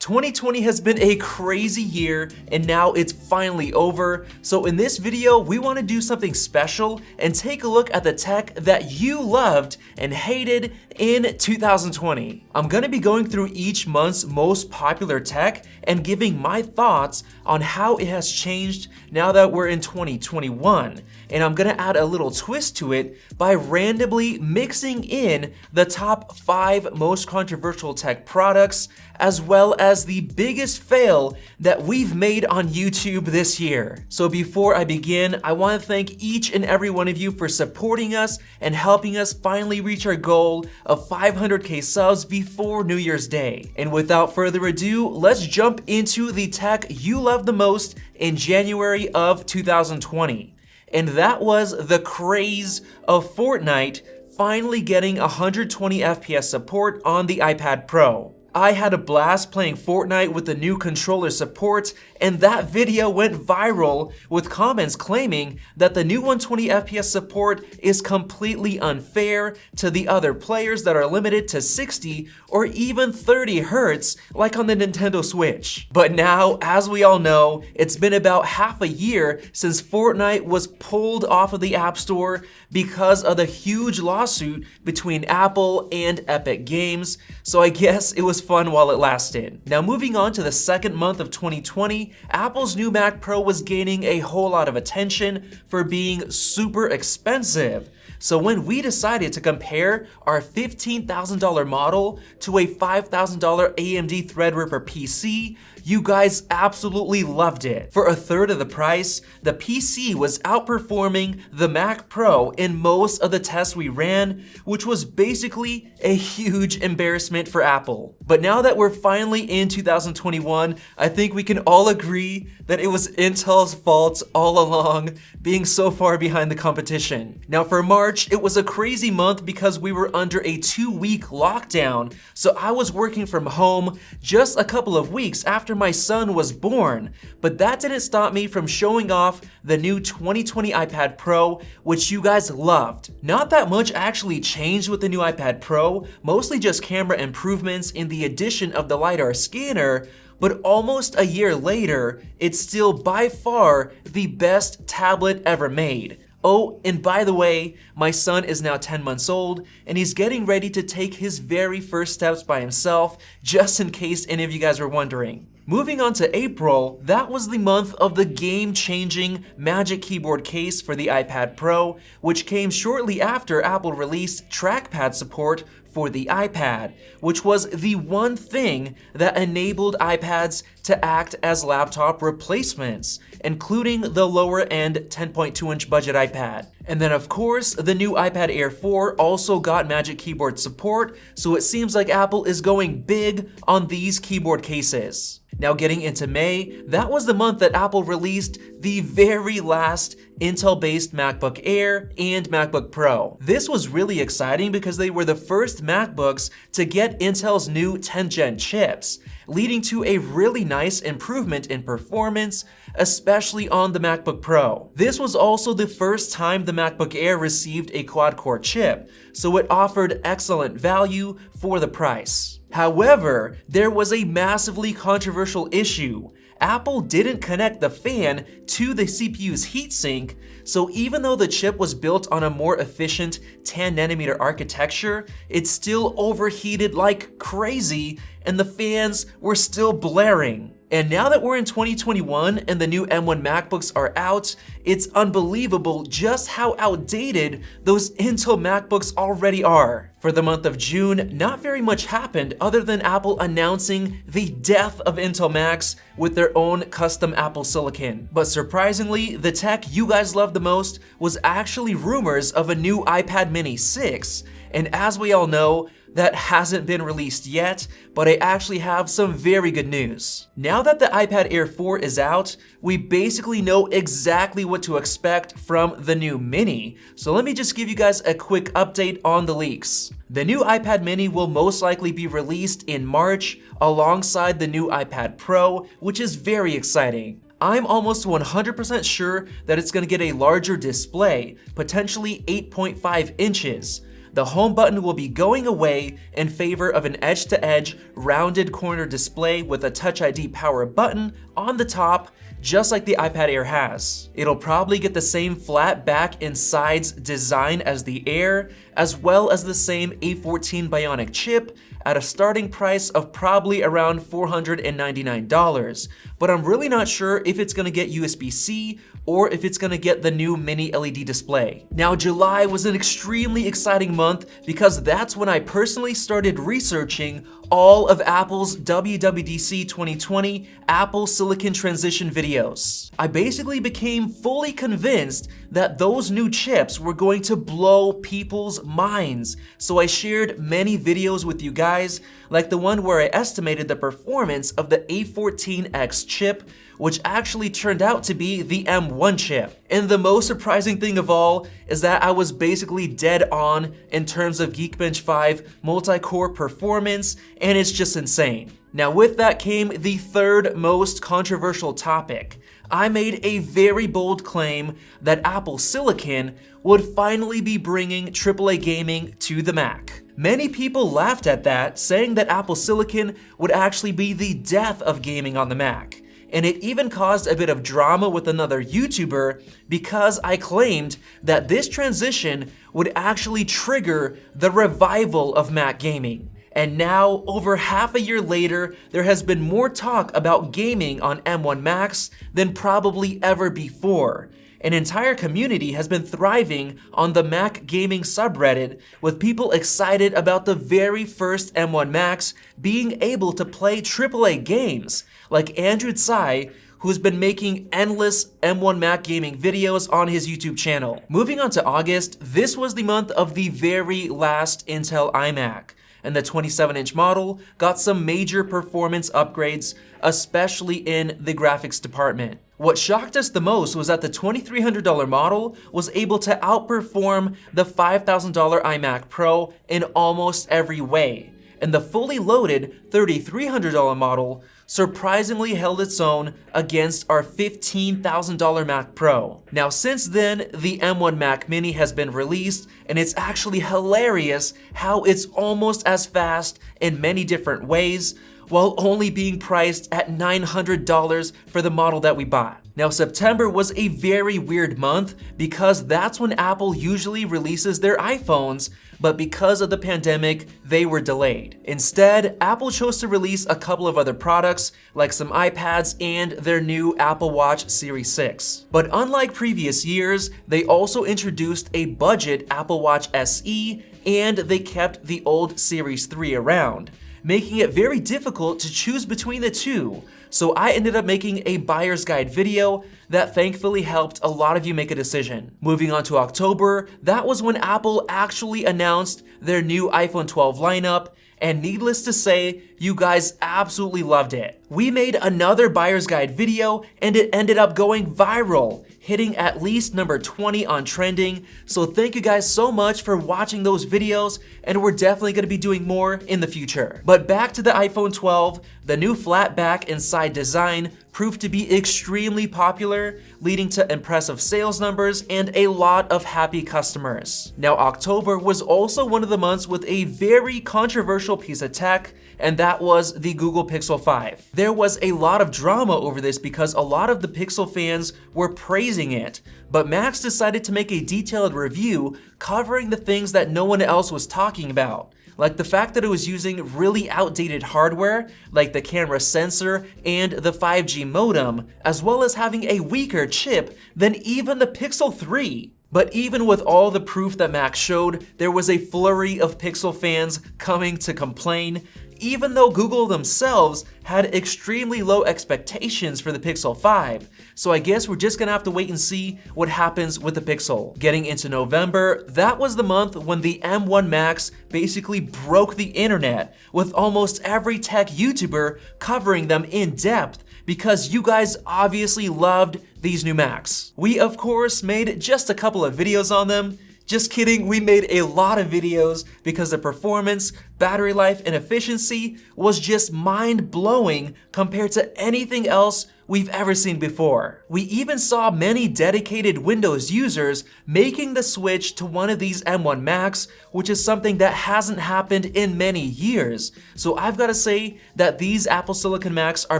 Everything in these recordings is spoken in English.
2020 has been a crazy year and now it's finally over. So in this video, we want to do something special and take a look at the tech that you loved and hated in 2020. I'm going to be going through each month's most popular tech and giving my thoughts on how it has changed now that we're in 2021. And I'm going to add a little twist to it by randomly mixing in the top 5 most controversial tech products, as well as the biggest fail that we've made on YouTube this year. So before I begin, I want to thank each and every one of you for supporting us and helping us finally reach our goal of 500k subs before New Year's Day. And without further ado, let's jump into the tech you love the most in January of 2020. And that was the craze of Fortnite finally getting 120 FPS support on the iPad Pro. I had a blast playing Fortnite with the new controller support, and that video went viral with comments claiming that the new 120 FPS support is completely unfair to the other players that are limited to 60 or even 30 Hz like on the Nintendo Switch. But now, as we all know, it's been about half a year since Fortnite was pulled off of the App Store because of the huge lawsuit between Apple and Epic Games, so I guess it was fun while it lasted. Now moving on to the second month of 2020, Apple's new Mac Pro was gaining a whole lot of attention for being super expensive. So when we decided to compare our $15,000 model to a $5,000 AMD Threadripper PC, you guys absolutely loved it. For a third of the price, the PC was outperforming the Mac Pro in most of the tests we ran, which was basically a huge embarrassment for Apple. But now that we're finally in 2021, I think we can all agree that it was Intel's fault all along, being so far behind the competition. Now for March, it was a crazy month because we were under a 2-week lockdown, so I was working from home just a couple of weeks after my son was born, but that didn't stop me from showing off the new 2020 iPad Pro, which you guys loved. Not that much actually changed with the new iPad Pro, mostly just camera improvements in the addition of the LiDAR scanner, but almost a year later, it's still by far the best tablet ever made. Oh, and by the way, my son is now 10 months old, and he's getting ready to take his very first steps by himself, just in case any of you guys were wondering. Moving on to April, that was the month of the game-changing Magic Keyboard case for the iPad Pro, which came shortly after Apple released trackpad support for the iPad, which was the one thing that enabled iPads to act as laptop replacements, including the lower-end 10.2-inch budget iPad. And then of course, the new iPad Air 4 also got Magic Keyboard support, so it seems like Apple is going big on these keyboard cases. Now getting into May, that was the month that Apple released the very last Intel-based MacBook Air and MacBook Pro. This was really exciting because they were the first MacBooks to get Intel's new 10th gen chips, leading to a really nice improvement in performance, especially on the MacBook Pro. This was also the first time the MacBook Air received a quad-core chip, so it offered excellent value for the price. However, there was a massively controversial issue. Apple didn't connect the fan to the CPU's heatsink, so even though the chip was built on a more efficient 10nm architecture, it still overheated like crazy and the fans were still blaring. And now that we're in 2021 and the new M1 MacBooks are out, it's unbelievable just how outdated those Intel MacBooks already are. For the month of June, not very much happened other than Apple announcing the death of Intel Macs with their own custom Apple silicon. But surprisingly, the tech you guys love the most was actually rumors of a new iPad mini 6. And as we all know, that hasn't been released yet, but I actually have some very good news. Now that the iPad Air 4 is out, we basically know exactly what to expect from the new Mini. So let me just give you guys a quick update on the leaks. The new iPad Mini will most likely be released in March alongside the new iPad Pro, which is very exciting. I'm almost 100% sure that it's going to get a larger display, potentially 8.5 inches. the home button will be going away in favor of an edge-to-edge rounded corner display with a Touch ID power button on the top, just like the iPad Air has. It'll probably get the same flat back and sides design as the Air, as well as the same A14 Bionic chip at a starting price of probably around $499. But I'm really not sure if it's gonna get USB-C or if it's gonna get the new mini LED display. Now, July was an extremely exciting month because that's when I personally started researching all of Apple's WWDC 2020 Apple Silicon Transition videos. I basically became fully convinced that those new chips were going to blow people's minds. So I shared many videos with you guys, like the one where I estimated the performance of the A14X chip, which actually turned out to be the M1 chip. And the most surprising thing of all is that I was basically dead on in terms of Geekbench 5 multi-core performance, and it's just insane. Now, with that came the third most controversial topic. I made a very bold claim that Apple Silicon would finally be bringing AAA gaming to the Mac. Many people laughed at that, saying that Apple Silicon would actually be the death of gaming on the Mac. And it even caused a bit of drama with another YouTuber because I claimed that this transition would actually trigger the revival of Mac gaming. And now, over half a year later, there has been more talk about gaming on M1 Macs than probably ever before. An entire community has been thriving on the Mac gaming subreddit, with people excited about the very first M1 Macs being able to play AAA games, like Andrew Tsai, who's been making endless M1 Mac gaming videos on his YouTube channel. Moving on to August, this was the month of the very last Intel iMac, and the 27-inch model got some major performance upgrades, especially in the graphics department. What shocked us the most was that the $2,300 model was able to outperform the $5,000 iMac Pro in almost every way, and the fully loaded $3,300 model surprisingly held its own against our $15,000 Mac Pro. Now, since then, the M1 Mac Mini has been released, and it's actually hilarious how it's almost as fast in many different ways, while only being priced at $900 for the model that we bought. Now, September was a very weird month because that's when Apple usually releases their iPhones, but because of the pandemic, they were delayed. Instead, Apple chose to release a couple of other products, like some iPads and their new Apple Watch Series 6. But unlike previous years, they also introduced a budget Apple Watch SE, and they kept the old Series 3 around, making it very difficult to choose between the two. So I ended up making a buyer's guide video that thankfully helped a lot of you make a decision. Moving on to October, that was when Apple actually announced their new iPhone 12 lineup, and needless to say, you guys absolutely loved it. We made another buyer's guide video, and it ended up going viral, hitting at least number 20 on trending. So thank you guys so much for watching those videos, and we're definitely gonna be doing more in the future. But back to the iPhone 12, the new flat back and side design proved to be extremely popular, leading to impressive sales numbers and a lot of happy customers. Now, October was also one of the months with a very controversial piece of tech, and that was the Google Pixel 5. There was a lot of drama over this because a lot of the Pixel fans were praising it, but Max decided to make a detailed review covering the things that no one else was talking about, like the fact that it was using really outdated hardware, like the camera sensor and the 5G modem, as well as having a weaker chip than even the Pixel 3. But even with all the proof that Max showed, there was a flurry of Pixel fans coming to complain, even though Google themselves had extremely low expectations for the Pixel 5. So I guess we're just gonna have to wait and see what happens with the Pixel. Getting into November, that was the month when the M1 Max basically broke the internet, with almost every tech YouTuber covering them in depth, because you guys obviously loved these new Macs. We of course made just a couple of videos on them. Just kidding, we made a lot of videos because the performance, battery life and efficiency was just mind-blowing compared to anything else we've ever seen before. We even saw many dedicated Windows users making the switch to one of these M1 Macs, which is something that hasn't happened in many years. So I've got to say that these Apple Silicon Macs are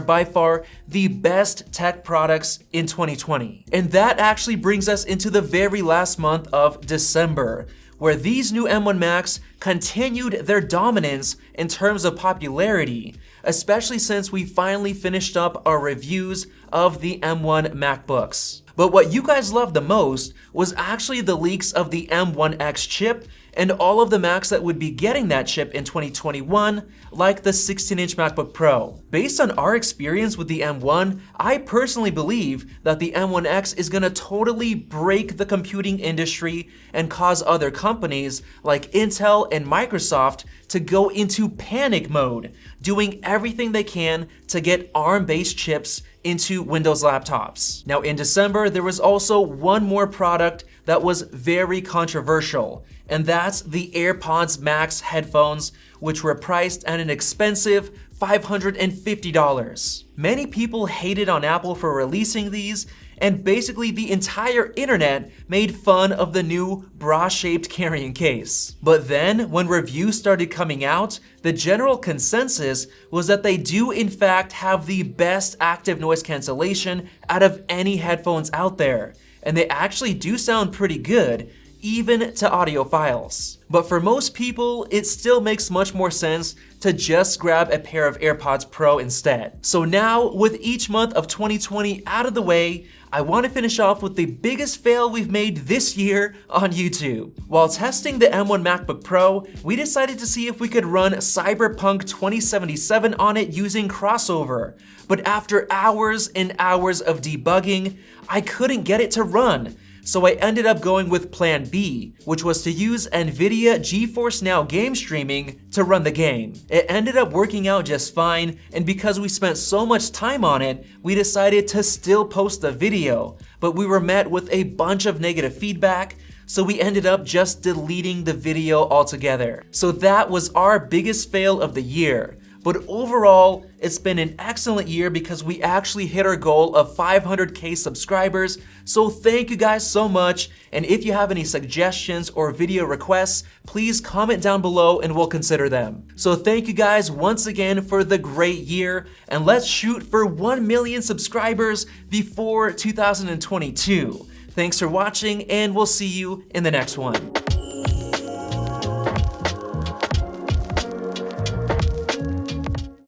by far the best tech products in 2020. And that actually brings us into the very last month of December, where these new M1 Macs continued their dominance in terms of popularity, especially since we finally finished up our reviews of the M1 MacBooks. But what you guys loved the most was actually the leaks of the M1X chip and all of the Macs that would be getting that chip in 2021, like the 16-inch MacBook Pro. Based on our experience with the M1, I personally believe that the M1X is gonna totally break the computing industry and cause other companies like Intel and Microsoft to go into panic mode, doing everything they can to get ARM-based chips into Windows laptops. Now in December, there was also one more product that was very controversial, and that's the AirPods Max headphones, which were priced at an expensive $550. Many people hated on Apple for releasing these, and basically the entire internet made fun of the new bra-shaped carrying case. But then, when reviews started coming out, the general consensus was that they do in fact have the best active noise cancellation out of any headphones out there, and they actually do sound pretty good, even to audiophiles. But for most people, it still makes much more sense to just grab a pair of AirPods Pro instead. So now, with each month of 2020 out of the way, I want to finish off with the biggest fail we've made this year on YouTube. While testing the M1 MacBook Pro, we decided to see if we could run Cyberpunk 2077 on it using Crossover. But after hours and hours of debugging, I couldn't get it to run. So I ended up going with Plan B, which was to use NVIDIA GeForce Now game streaming to run the game. It ended up working out just fine, and because we spent so much time on it, we decided to still post the video, but we were met with a bunch of negative feedback, so we ended up just deleting the video altogether. So that was our biggest fail of the year. But overall, it's been an excellent year because we actually hit our goal of 500K subscribers, so thank you guys so much, and if you have any suggestions or video requests, please comment down below and we'll consider them. So thank you guys once again for the great year, and let's shoot for 1 million subscribers before 2022. Thanks for watching, and we'll see you in the next one.